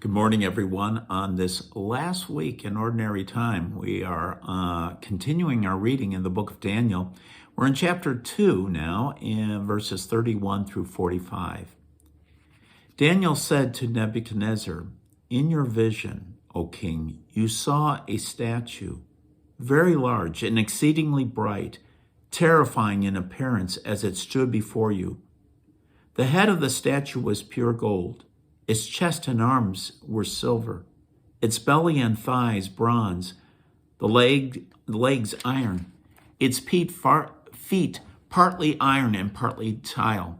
Good morning, everyone. On this last week in Ordinary Time, we are continuing our reading in the book of Daniel. We're in chapter 2 now, in verses 31 through 45. Daniel said to Nebuchadnezzar, "In your vision, O king, you saw a statue, very large and exceedingly bright, terrifying in appearance as it stood before you. The head of the statue was pure gold. Its chest and arms were silver, its belly and thighs bronze, the legs iron, its feet partly iron and partly tile.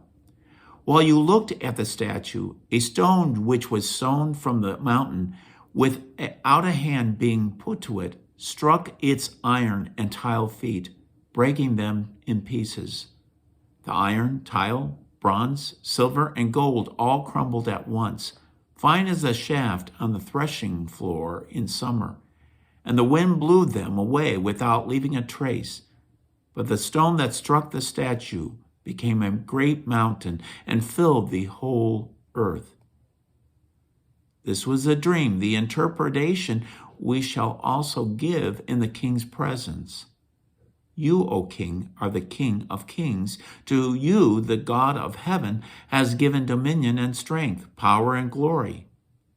While you looked at the statue, a stone which was sown from the mountain, without a hand being put to it, struck its iron and tile feet, breaking them in pieces. The iron, tile, bronze, silver, and gold all crumbled at once, fine as a shaft on the threshing floor in summer, and the wind blew them away without leaving a trace. But the stone that struck the statue became a great mountain and filled the whole earth. This was a dream. The interpretation we shall also give in the king's presence. You, O king, are the King of kings. To you, the God of heaven has given dominion and strength, power and glory.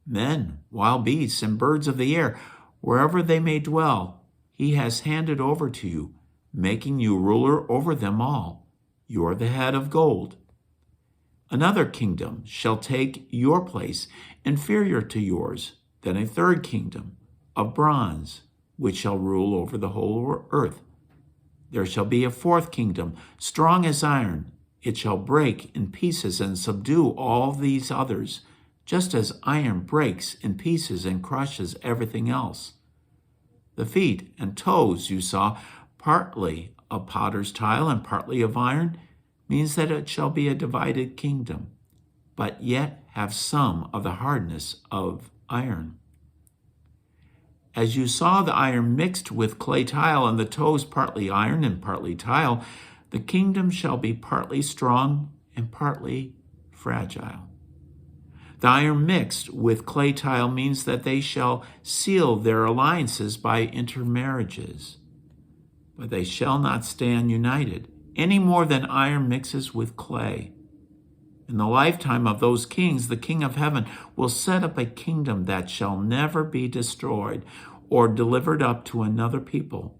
Men, wild beasts, and birds of the air, wherever they may dwell, he has handed over to you, making you ruler over them all. You are the head of gold. Another kingdom shall take your place, inferior to yours, then a third kingdom of bronze, which shall rule over the whole earth. There shall be a fourth kingdom, strong as iron. It shall break in pieces and subdue all these others, just as iron breaks in pieces and crushes everything else. The feet and toes you saw, partly of potter's tile and partly of iron, means that it shall be a divided kingdom, but yet have some of the hardness of iron. As you saw the iron mixed with clay tile and the toes partly iron and partly tile, the kingdom shall be partly strong and partly fragile. The iron mixed with clay tile means that they shall seal their alliances by intermarriages, but they shall not stand united, any more than iron mixes with clay. In the lifetime of those kings, the King of heaven will set up a kingdom that shall never be destroyed or delivered up to another people.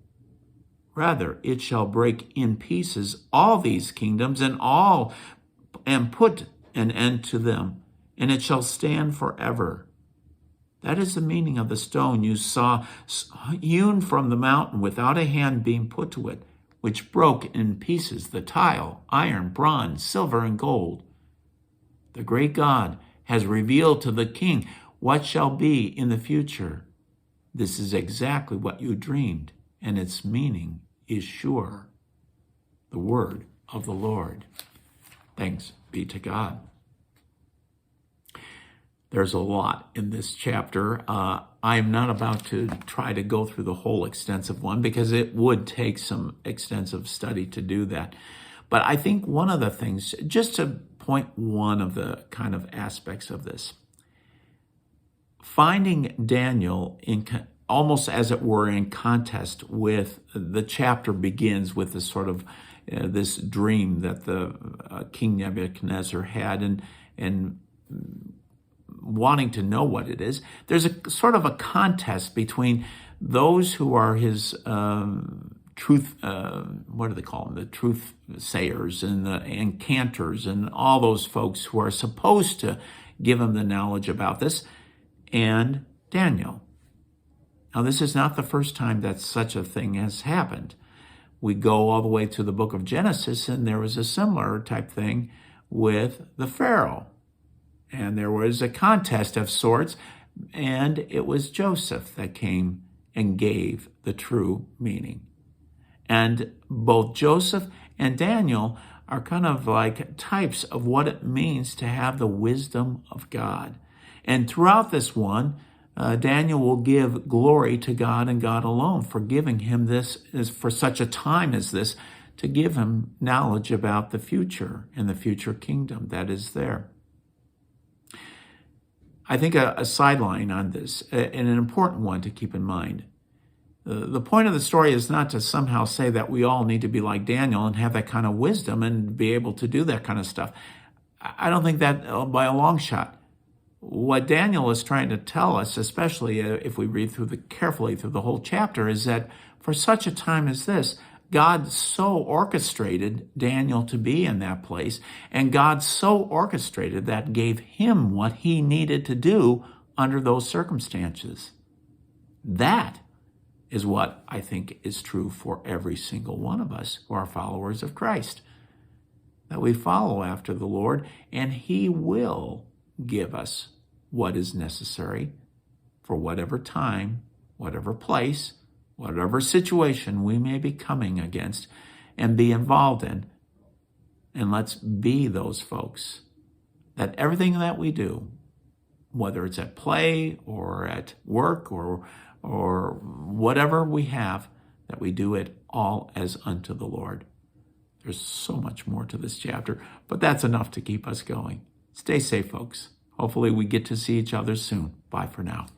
Rather, it shall break in pieces all these kingdoms and put an end to them, and it shall stand forever. That is the meaning of the stone you saw hewn from the mountain without a hand being put to it, which broke in pieces the tile, iron, bronze, silver, and gold. The great God has revealed to the king what shall be in the future. This is exactly what you dreamed, and its meaning is sure. The word of the Lord. Thanks be to God. There's a lot in this chapter. I am not about to try to go through the whole extensive one because it would take some extensive study to do that. But I think one of the things, just to point one of the kind of aspects of this, finding Daniel in almost as it were in contest with the chapter begins with this sort of this dream that the King Nebuchadnezzar had and wanting to know what it is. There's a sort of a contest between those who are his truth, what do they call them? The truth sayers and the enchanters and all those folks who are supposed to give him the knowledge about this, and Daniel. Now, this is not the first time that such a thing has happened. We go all the way to the book of Genesis, and there was a similar type thing with the Pharaoh. And there was a contest of sorts, and it was Joseph that came and gave the true meaning. And both Joseph and Daniel are kind of like types of what it means to have the wisdom of God. And throughout this one, Daniel will give glory to God and God alone for giving him this, for such a time as this, to give him knowledge about the future and the future kingdom that is there. I think a sideline on this, and an important one to keep in mind. The point of the story is not to somehow say that we all need to be like Daniel and have that kind of wisdom and be able to do that kind of stuff. I don't think that by a long shot. What Daniel is trying to tell us, especially if we read carefully through the whole chapter, is that for such a time as this, God so orchestrated Daniel to be in that place, and God so orchestrated that gave him what he needed to do under those circumstances. That is what I think is true for every single one of us who are followers of Christ. That we follow after the Lord, and he will give us what is necessary for whatever time, whatever place, whatever situation we may be coming against and be involved in. And let's be those folks that everything that we do, whether it's at play or at work or whatever we have, that we do it all as unto the Lord. There's so much more to this chapter, but that's enough to keep us going. Stay safe, folks. Hopefully we get to see each other soon. Bye for now.